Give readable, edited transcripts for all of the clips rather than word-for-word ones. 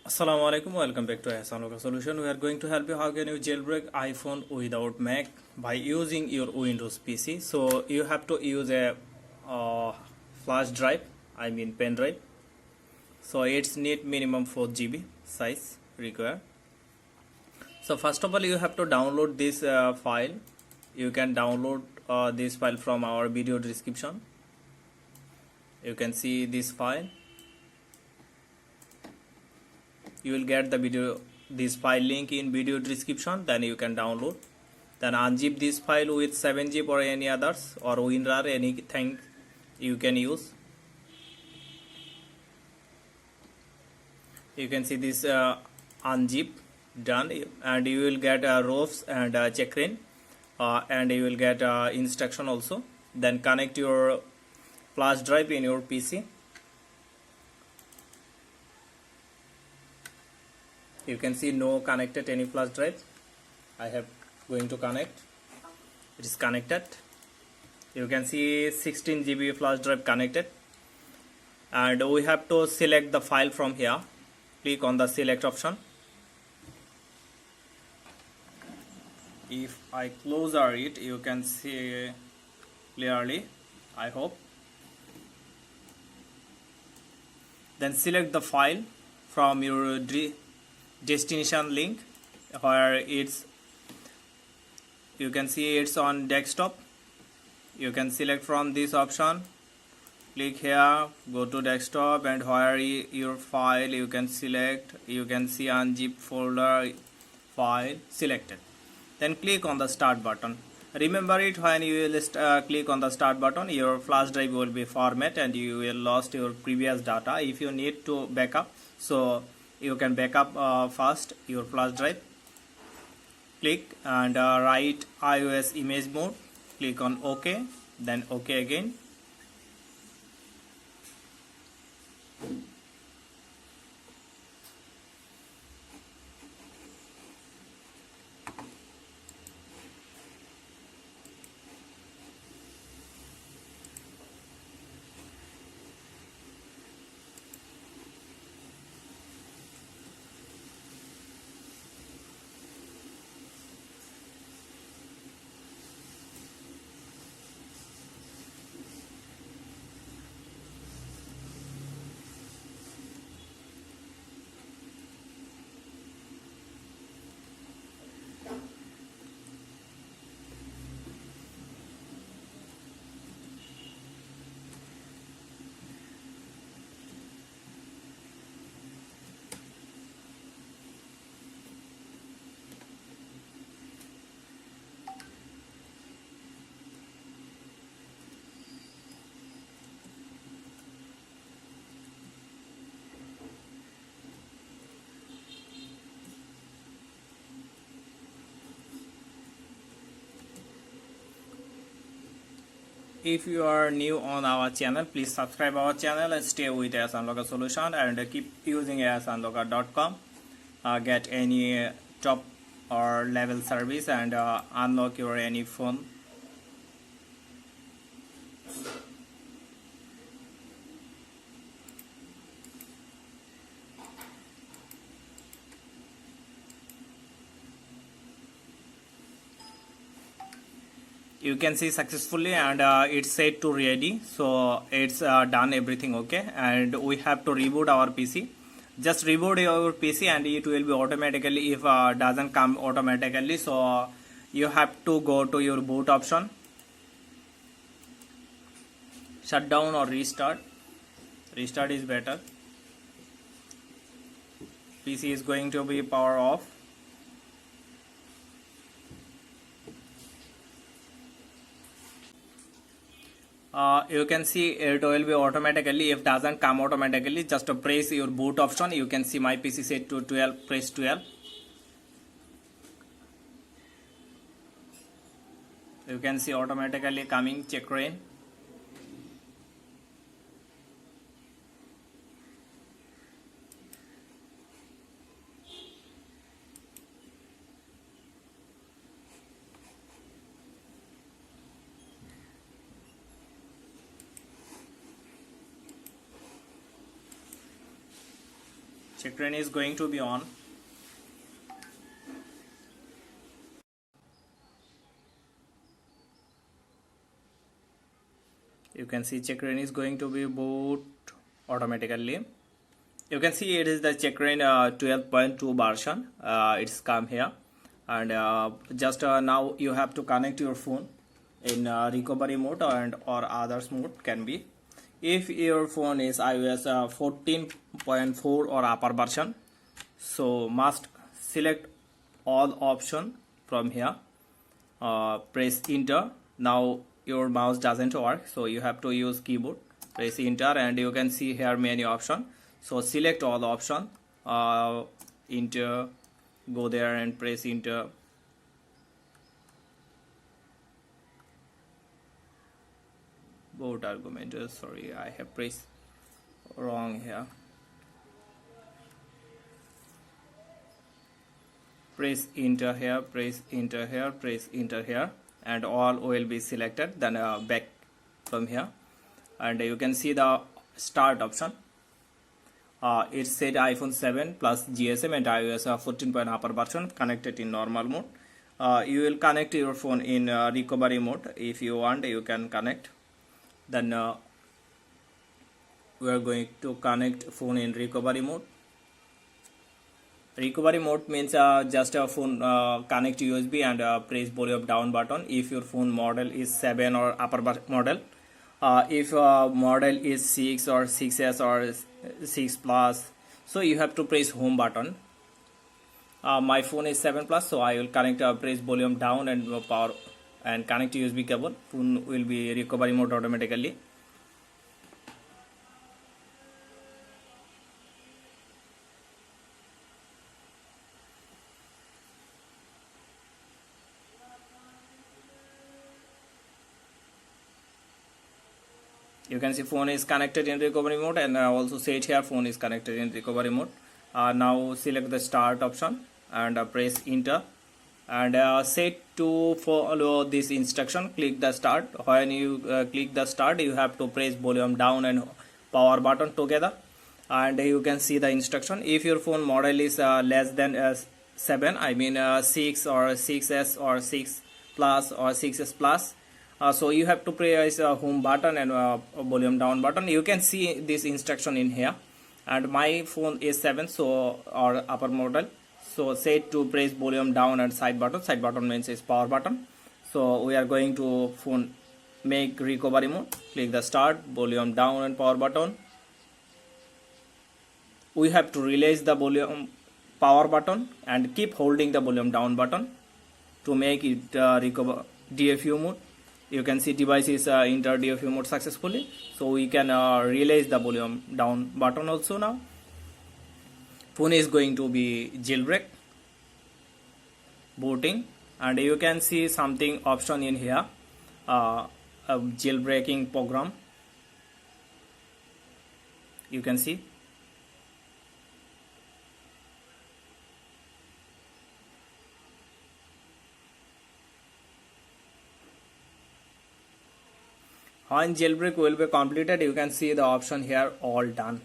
Assalamu alaikum, welcome back to Ahsan Local Solution. We are going to help you how can you jailbreak iPhone without Mac by using your Windows PC. So you have to use a uh, flash drive, I mean pen drive. So it's need minimum 4 GB size required. So first of all you have to download this file. You can download this file from our video description. You can see this file. You will get the video this file link in video description, then you can download, then unzip this file with 7-zip or any others or WinRAR, anything you can use. You can see this unzip done, and you will get rovs and checkrin, and you will get instruction also. Then connect your flash drive in your PC. You can see no connected any flash drive. I have going to connect. It is connected. You can see 16 GB flash drive connected, and we have to select the file from here. Click on the select option. If I close it, you can see clearly, I hope. Then select the file from your destination link where it's, you can see it's on desktop. You can select from this option, click here, go to desktop, and where your file you can select. You can see unzip folder file selected, then click on the start button. Remember it, when you will click on the start button, your flash drive will be format and you will lost your previous data. If you need to backup, so you can backup first your flash drive. Click and write iOS image mode. Click on OK, then OK again. If you are new on our channel, please subscribe our channel and stay with Ahsan Local Solution, and keep using ahsanlocal.com. Get any top or level service and unlock your any phone. You can see successfully, and it's set to ready, so it's done everything okay. And we have to reboot our PC. Just reboot your PC and it will be automatically, if doesn't come automatically, so you have to go to your boot option, shut down or restart. Restart is better. PC is going to be power off. You can see it will be automatically. If doesn't come automatically, just press your boot option. You can see my PC set to 12, press 12. You can see automatically coming checkrin. check rain is going to be on. You can see check rain is going to be boot automatically. You can see it is the check rain 12.2 version. It's come here, and just now you have to connect your phone in recovery mode and or others mode can be. If your phone is iOS 14.4 or upper version, so must select all option from here, press enter. Now your mouse doesn't work, so you have to use keyboard, press enter, and you can see here many option. So select all option, enter, go there and press enter. Boot argument, sorry, I have pressed wrong here. Press enter here, press enter here, press enter here, and all will be selected. Then back from here, and you can see the start option. It said iPhone 7 plus GSM and iOS 14 upper version connected in normal mode. You will connect your phone in recovery mode. If you want, you can connect. Then we are going to connect phone in recovery mode. Recovery mode means just a phone connect USB and press volume down button if your phone model is 7 or upper model. If model is 6 or 6s or 6 plus, so you have to press home button. My phone is 7 plus, so I will connect press volume down and power and connect USB cable. Phone will be recovery mode automatically. You can see phone is connected in recovery mode, and also set here phone is connected in recovery mode. Now select the start option and press enter, and set to follow this instruction. Click the start. When you click the start, you have to press volume down and power button together, and you can see the instruction. If your phone model is less than 7, I mean 6 or 6s or 6 plus or 6s plus, so you have to press home button and volume down button. You can see this instruction in here, and my phone is 7, so or upper model, so set to press volume down and side button. Side button means is power button. So we are going to phone make recovery mode. Click the start, volume down and power button. We have to release the volume power button and keep holding the volume down button to make it recover DFU mode. You can see device is enter DFU mode successfully, so we can release the volume down button also. Now phone is going to be jailbreak booting, and you can see something option in here, a jailbreaking program. You can see when jailbreak will be completed. You can see the option here, all done.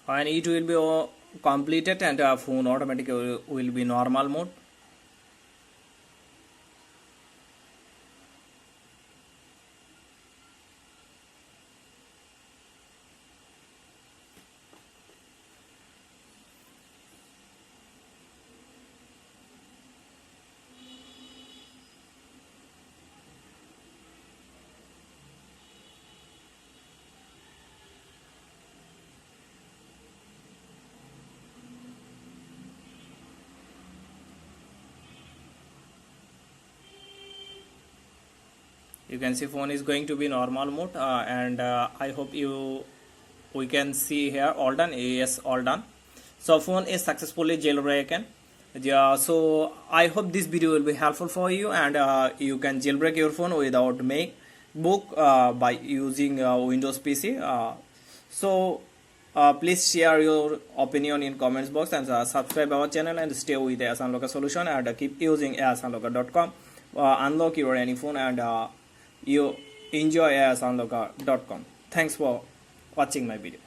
And it will be completed, and phone automatically will be normal mode. You can see phone is going to be normal mode, and I hope we can see here all done. Yes, all done. So phone is successfully jailbroken. Yeah, so I hope this video will be helpful for you, and you can jailbreak your phone without MacBook by using Windows PC. Please share your opinion in comments box, and subscribe our channel and stay with AS Unlocker solution, and keep using asunlocker.com. Unlock your any phone, and you enjoy asunlocker.com. Thanks for watching my video.